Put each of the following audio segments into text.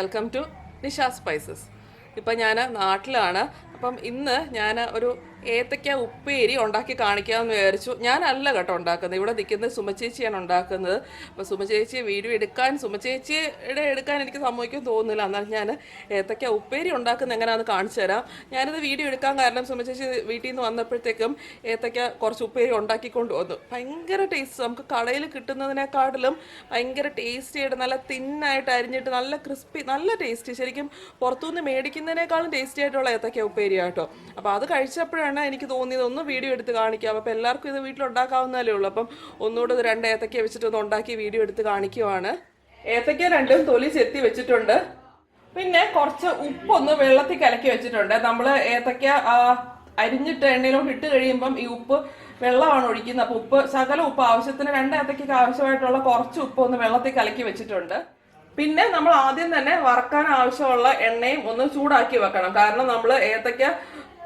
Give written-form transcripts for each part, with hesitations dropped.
Welcome to Nisha spices. ഇപ്പം ഞാൻ നാട്ടിലാണ്. അപ്പം ഇന്ന് ഞാൻ ഒരു ഏത്തയ്ക്ക ഉപ്പേരി ഉണ്ടാക്കി കാണിക്കാമെന്ന് വിചാരിച്ചു. ഞാനല്ല കേട്ടോ ഉണ്ടാക്കുന്നത്, ഇവിടെ നിൽക്കുന്നത് സുമചേച്ചിയാണ് ഉണ്ടാക്കുന്നത്. അപ്പോൾ സുമചേച്ചി വീഡിയോ സുമചേച്ചിയുടെ എടുക്കാൻ എനിക്ക് സമ്മതിക്കും തോന്നുന്നില്ല. എന്നാൽ ഞാൻ ഏത്തയ്ക്ക ഉപ്പേരി ഉണ്ടാക്കുന്നത് എങ്ങനെയാണെന്ന് കാണിച്ചു തരാം. ഞാനിത് വീഡിയോ എടുക്കാൻ കാരണം സുമചേച്ചി വീട്ടിൽ നിന്ന് വന്നപ്പോഴത്തേക്കും ഏത്തയ്ക്ക കുറച്ച് ഉപ്പേരി ഉണ്ടാക്കിക്കൊണ്ട് വന്നു. ഭയങ്കര ടേസ്റ്റ്, നമുക്ക് കടയിൽ കിട്ടുന്നതിനേക്കാട്ടിലും ഭയങ്കര ടേസ്റ്റിയായിട്ട് നല്ല തിന്നായിട്ട് അരിഞ്ഞിട്ട് നല്ല ക്രിസ്പി, നല്ല ടേസ്റ്റി. ശരിക്കും പുറത്തുനിന്ന് മേടിക്കുന്നതിനേക്കാളും ടേസ്റ്റി ആയിട്ടുള്ള ഏത്തയ്ക്ക ഉപ്പേരി കേട്ടോ. അപ്പോൾ അത് കഴിച്ചപ്പോഴാണ് എനിക്ക് തോന്നിയത് ഒന്ന് വീഡിയോ എടുത്ത് കാണിക്കാം. അപ്പോൾ എല്ലാവർക്കും ഇത് വീട്ടിലുണ്ടാക്കാവുന്നതല്ലേ ഉള്ളൂ. അപ്പം ഒന്നുകൂടെ ഇത് 2 ഏത്തയ്ക്ക വെച്ചിട്ടൊന്ന് ഉണ്ടാക്കി വീഡിയോ എടുത്ത് കാണിക്കുവാണ്. ഏത്തയ്ക്ക 2 തൊലി ചെത്തി വെച്ചിട്ടുണ്ട്. പിന്നെ കുറച്ച് ഉപ്പൊന്ന് വെള്ളത്തിൽ കലക്കി വെച്ചിട്ടുണ്ട്. നമ്മൾ ഏത്തയ്ക്ക അരിഞ്ഞിട്ട് എണ്ണയിലോട്ട് ഇട്ട് കഴിയുമ്പം ഈ ഉപ്പ് വെള്ളമാണ് ഒഴിക്കുന്നത്. അപ്പോൾ ഉപ്പ് ശകലം ഉപ്പ് ആവശ്യത്തിന് 2 ഏത്തയ്ക്ക് ആവശ്യമായിട്ടുള്ള കുറച്ച് ഉപ്പ് ഒന്ന് വെള്ളത്തിൽ കലക്കി വെച്ചിട്ടുണ്ട്. പിന്നെ നമ്മൾ ആദ്യം തന്നെ വറക്കാൻ ആവശ്യമുള്ള എണ്ണയും ഒന്ന് ചൂടാക്കി വെക്കണം. കാരണം നമ്മൾ ഏത്തയ്ക്ക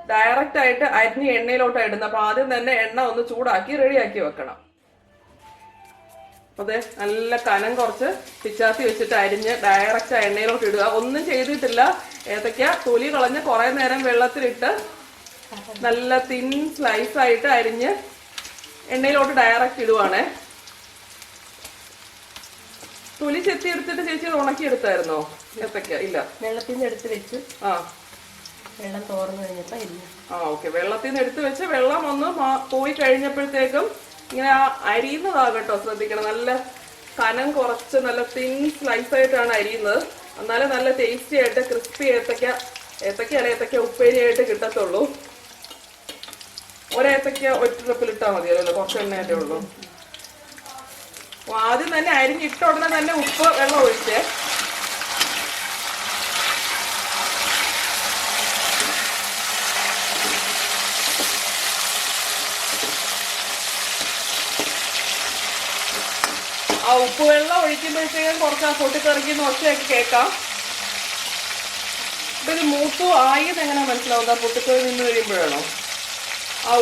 ഡയറക്റ്റ് ആയിട്ട് അരിഞ്ഞ് എണ്ണയിലോട്ട് ഇടുന്നത്. അപ്പൊ ആദ്യം തന്നെ എണ്ണ ഒന്ന് ചൂടാക്കി റെഡിയാക്കി വെക്കണം. അതെ, നല്ല കനം കുറച്ച് പിച്ചാത്തി വെച്ചിട്ട് അരിഞ്ഞ് ഡയറക്റ്റ് എണ്ണയിലോട്ട് ഇടുക. ഒന്നും ചെയ്തിട്ടില്ല. ഏത്തയ്ക്ക തൊലി കളഞ്ഞ് കുറെ നേരം വെള്ളത്തിലിട്ട് നല്ല തിൻ സ്ലൈസ് ആയിട്ട് അരിഞ്ഞ് എണ്ണയിലോട്ട് ഡയറക്റ്റ് ഇടുവാണേ. തൊലി ചെത്തി എടുത്തിട്ട് ചേച്ചി ഉണക്കി എടുത്തായിരുന്നോ ഏത്തയ്ക്ക? ഇല്ല, വെള്ളത്തിൽ നിന്ന് എടുത്ത് വെച്ച് വെള്ളം തോർന്നു കഴിഞ്ഞപ്പോ ഓക്കെ. വെള്ളത്തിൽ നിന്ന് എടുത്ത് വെച്ച് വെള്ളം ഒന്ന് പോയി കഴിഞ്ഞപ്പോഴത്തേക്കും ഇങ്ങനെ അരിയുന്നതാകട്ടോ ശ്രദ്ധിക്കണം. നല്ല കനം കുറച്ച് നല്ല തിൻ സ്ലൈസ് ആയിട്ടാണ് അരിയുന്നത്. എന്നാലും നല്ല ടേസ്റ്റി ആയിട്ട് ക്രിസ്പി ഏത്തയ്ക്ക ഉപ്പേരി ആയിട്ട് കിട്ടത്തുള്ളൂ. ഒരേത്തയ്ക്ക ഒറ്റ ട്രിപ്പിലിട്ടാൽ മതിയല്ലോ, കുറച്ച് എണ്ണയായിട്ടേ ഉള്ളൂ. ആദ്യം തന്നെ അരിഞ്ഞിട്ട ഉടനെ തന്നെ ഉപ്പ് വെള്ളം ഒഴിച്ചേ. ഉപ്പ് വെള്ളം ഒഴിക്കുമ്പോഴത്തേക്കും കുറച്ച് പൊട്ടിത്തെറിക്കുന്ന ഒച്ചയൊക്കെ കേൾക്കാം. അപ്പൊ ഇത് മൂത്തു ആയത് എങ്ങനെ മനസ്സിലാവുക? പൊട്ടിത്തെറി നിന്ന് കഴിയുമ്പോഴാണോ?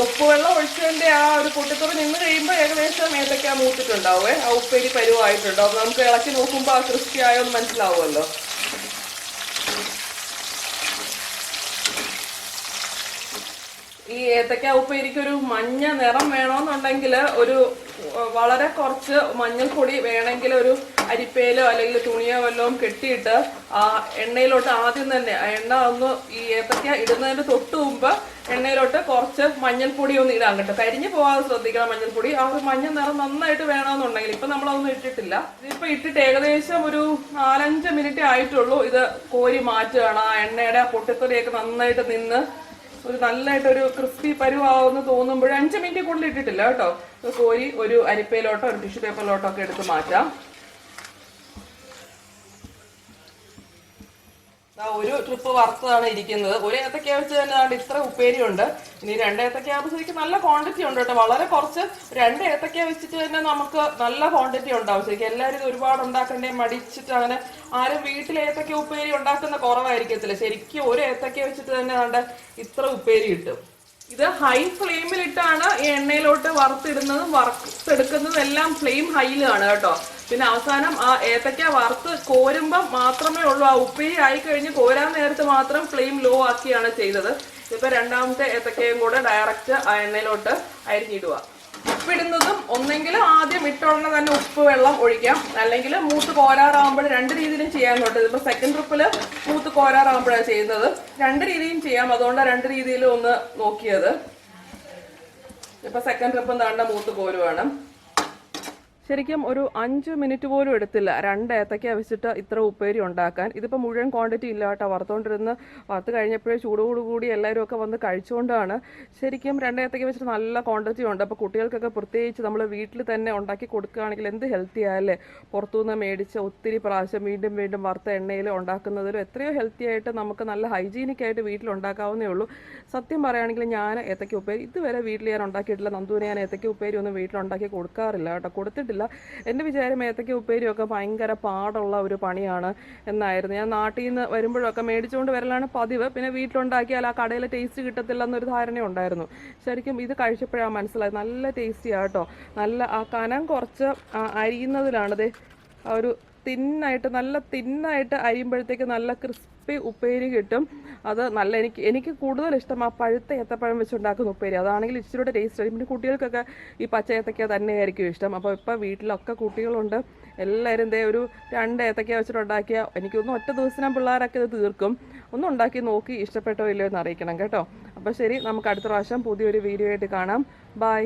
ഉപ്പ് വെള്ളം ഒഴിച്ചതിന്റെ ഒരു പൊട്ടിത്തെറി നിന്ന് കഴിയുമ്പോൾ ഏകദേശം ഏത്തയ്ക്ക മൂത്തിട്ടുണ്ടാവേ, ഉപ്പേരി പരുവായിട്ടുണ്ടാവും. നമുക്ക് ഇളക്കി നോക്കുമ്പോൾ ക്രിസ്പി ആയോന്ന് മനസ്സിലാവുമല്ലോ. ഈ ഏത്തയ്ക്ക ഉപ്പേരിക്ക് ഒരു മഞ്ഞ നിറം വേണമെന്നുണ്ടെങ്കിൽ വളരെ കുറച്ച് മഞ്ഞൾപ്പൊടി വേണമെങ്കിൽ ഒരു അരിപ്പയിലോ അല്ലെങ്കിൽ തുണിയോ വല്ലതും കെട്ടിയിട്ട് എണ്ണയിലോട്ട് ആദ്യം തന്നെ എണ്ണ ഒന്ന് ഈ ഏത്തയ്ക്ക ഇടുന്നതിന് തൊട്ട് മുമ്പ് എണ്ണയിലോട്ട് കുറച്ച് മഞ്ഞൾപ്പൊടി ഒന്ന് ഇടാൻ കേട്ടോ. കരിഞ്ഞു പോകാതെ ശ്രദ്ധിക്കണം മഞ്ഞൾപ്പൊടി. മഞ്ഞ നിറം നന്നായിട്ട് വേണമെന്നുണ്ടെങ്കിൽ ഇപ്പൊ നമ്മളതൊന്നും ഇട്ടിട്ടില്ല. ഇതിപ്പോ ഇട്ടിട്ട് ഏകദേശം ഒരു 4-5 മിനിറ്റ് ആയിട്ടുള്ളൂ. ഇത് കോരി മാറ്റുകയാണ്. എണ്ണയുടെ പൊട്ടിത്തെറിയൊക്കെ നന്നായിട്ട് നിന്ന് ഒരു നല്ലതായിട്ടൊരു ക്രിസ്പി പരുവാന്ന് തോന്നുമ്പോൾ 5 മിനിറ്റ് കൂടുതൽ ഇട്ടിട്ടില്ല കേട്ടോ. കോരി ഒരു അരിപ്പയിലോട്ടോ ഒരു ടിഷ്യൂ പേപ്പറിലോട്ടോ ഒക്കെ എടുത്ത് മാറ്റാം. ഒരു ട്രിപ്പ് വറുത്തതാണ് ഇരിക്കുന്നത്. ഒരു ഏത്തയ്ക്ക വെച്ച് തന്നെ ഇത്ര ഉപ്പേരി ഉണ്ട്. ഇനി 2 ഏത്തയ്ക്ക ആകുമ്പോൾ ശരിക്കും നല്ല ക്വാണ്ടിറ്റി ഉണ്ട് കേട്ടോ. വളരെ കുറച്ച് 2 ഏത്തയ്ക്ക വെച്ചിട്ട് തന്നെ നമുക്ക് നല്ല ക്വാണ്ടിറ്റി ഉണ്ടാവും. ശരിക്കും എല്ലാവരും ഒരുപാട് ഉണ്ടാക്കണ്ടേ മടിച്ചിട്ട് അങ്ങനെ ആരും വീട്ടിൽ ഏത്തയ്ക്ക ഉപ്പേരി ഉണ്ടാക്കുന്ന കുറവായിരിക്കത്തില്ല. ശരിക്കും ഒരു ഏത്തയ്ക്ക വെച്ചിട്ട് തന്നെ ഇത്ര ഉപ്പേരി കിട്ടും. ഇത് ഹൈ ഫ്ലെയിമിലിട്ടാണ് ഈ എണ്ണയിലോട്ട് വറുത്തിടുന്നതും വറുത്തെടുക്കുന്നതും എല്ലാം ഫ്ലെയിം ഹൈയിലാണ് കേട്ടോ. പിന്നെ അവസാനം ഏത്തയ്ക്ക വറുത്ത് കോരുമ്പം മാത്രമേ ഉള്ളൂ. ഉപ്പേരി ആയി കഴിഞ്ഞ് കോരാൻ നേരത്ത് മാത്രം ഫ്ലെയിം ലോ ആക്കിയാണ് ചെയ്തത്. ഇപ്പൊ 2ാമത്തെ ഏത്തയ്ക്കയും കൂടെ ഡയറക്റ്റ് എണ്ണയിലോട്ട് അരിഞ്ഞിടുക. ഉപ്പിടുന്നതും ഒന്നെങ്കിൽ ആദ്യം ഇട്ടുടനെ തന്നെ ഉപ്പ് വെള്ളം ഒഴിക്കാം, അല്ലെങ്കിൽ മൂത്ത് കോരാറാകുമ്പോൾ 2 രീതിയിലും ചെയ്യാൻ കേട്ടോ. ഇതിപ്പോ സെക്കൻഡ് ട്രിപ്പില് മൂത്ത് കോരാറാകുമ്പോഴാണ് ചെയ്യുന്നത്. 2 രീതിയും ചെയ്യാം, അതുകൊണ്ടാണ് 2 രീതിയിലും ഒന്ന് നോക്കിയത്. ഇപ്പൊ സെക്കൻഡ് ട്രിപ്പ് എന്താണ്ട് മൂത്ത് കോരുവാണ്. ശരിക്കും ഒരു 5 മിനിറ്റ് പോലും എടുത്തില്ല 2 ഏത്തയ്ക്ക വെച്ചിട്ട് ഇത്ര ഉപ്പേരി ഉണ്ടാക്കാൻ. ഇതിപ്പോൾ മുഴുവൻ ക്വാണ്ടിറ്റി ഇല്ല കേട്ടോ. വറുത്ത് കഴിഞ്ഞപ്പോഴേ ചൂടോടുകൂടി എല്ലാവരും ഒക്കെ വന്ന് കഴിച്ചുകൊണ്ടാണ്. ശരിക്കും 2 ഏത്തയ്ക്ക വെച്ചിട്ട് നല്ല ക്വാണ്ടിറ്റി ഉണ്ട്. അപ്പോൾ കുട്ടികൾക്കൊക്കെ പ്രത്യേകിച്ച് നമ്മൾ വീട്ടിൽ തന്നെ ഉണ്ടാക്കി കൊടുക്കുകയാണെങ്കിൽ എന്ത് ഹെൽത്തി ആയല്ലേ. പുറത്തുനിന്ന് മേടിച്ച് ഒത്തിരി പ്രാവശ്യം വീണ്ടും വീണ്ടും വറുത്ത എണ്ണയിൽ ഉണ്ടാക്കുന്നതിലും എത്രയോ ഹെൽത്തി ആയിട്ട് നമുക്ക് നല്ല ഹൈജീനിക് ആയിട്ട് വീട്ടിലുണ്ടാക്കാവുന്നേ ഉള്ളൂ. സത്യം പറയുകയാണെങ്കിൽ ഞാൻ ഏത്തയ്ക്ക ഉപ്പേരി ഇതുവരെ വീട്ടിൽ ഞാൻ ഉണ്ടാക്കിയിട്ടില്ല. നന്ദുവിനെ ഞാൻ ഏത്തയ്ക്ക ഉപ്പേരി ഒന്നും വീട്ടിലുണ്ടാക്കി കൊടുക്കാറില്ല കേട്ടോ, കൊടുത്തിട്ടില്ല. എൻ്റെ വിചാരം ഏത്തയ്ക്ക ഉപ്പേരിയൊക്കെ ഭയങ്കര പാടുള്ള ഒരു പണിയാണ് എന്നായിരുന്നു. ഞാൻ നാട്ടിൽ നിന്ന് വരുമ്പോഴൊക്കെ മേടിച്ചുകൊണ്ട് വരലാണ് പതിവ്. പിന്നെ വീട്ടിലുണ്ടാക്കിയാൽ ആ കടയിലെ ടേസ്റ്റ് കിട്ടത്തില്ല എന്നൊരു ധാരണ ഉണ്ടായിരുന്നു. ശരിക്കും ഇത് കഴിച്ചപ്പോഴാണ് മനസ്സിലായത് നല്ല ടേസ്റ്റിയാണ് കേട്ടോ. നല്ല കനം കുറച്ച് അരിയുന്നതിലാണത് ഒരു നല്ല തിന്നായിട്ട് അരിയുമ്പോഴത്തേക്ക് നല്ല ക്രിസ്പി ഉപ്പേരി കിട്ടും. അത് നല്ല എനിക്ക് കൂടുതൽ ഇഷ്ടം ആ പഴുത്ത ഏത്തപ്പഴം വെച്ചുണ്ടാക്കുന്ന ഉപ്പേരി. അതാണെങ്കിൽ ഇച്ചിരി ടേസ്റ്റ്. പിന്നെ കുട്ടികൾക്കൊക്കെ ഈ പച്ച ഏത്തക്ക തന്നെയായിരിക്കും ഇഷ്ടം. അപ്പോൾ ഇപ്പോൾ വീട്ടിലൊക്കെ കുട്ടികളുണ്ട്. എല്ലാവരും ഒരു 2 ഏത്തക്ക വെച്ചിട്ടുണ്ടാക്കിയാൽ എനിക്കൊന്നും ഒറ്റ ദിവസം പിള്ളേരൊക്കെ ഇത് തീർക്കും. ഒന്ന് ഉണ്ടാക്കി നോക്കി ഇഷ്ടപ്പെട്ടോ ഇല്ലയോ എന്ന് അറിയിക്കണം കേട്ടോ. അപ്പോൾ ശരി, നമുക്ക് അടുത്ത പ്രാവശ്യം പുതിയൊരു വീഡിയോ ആയിട്ട് കാണാം. ബൈ.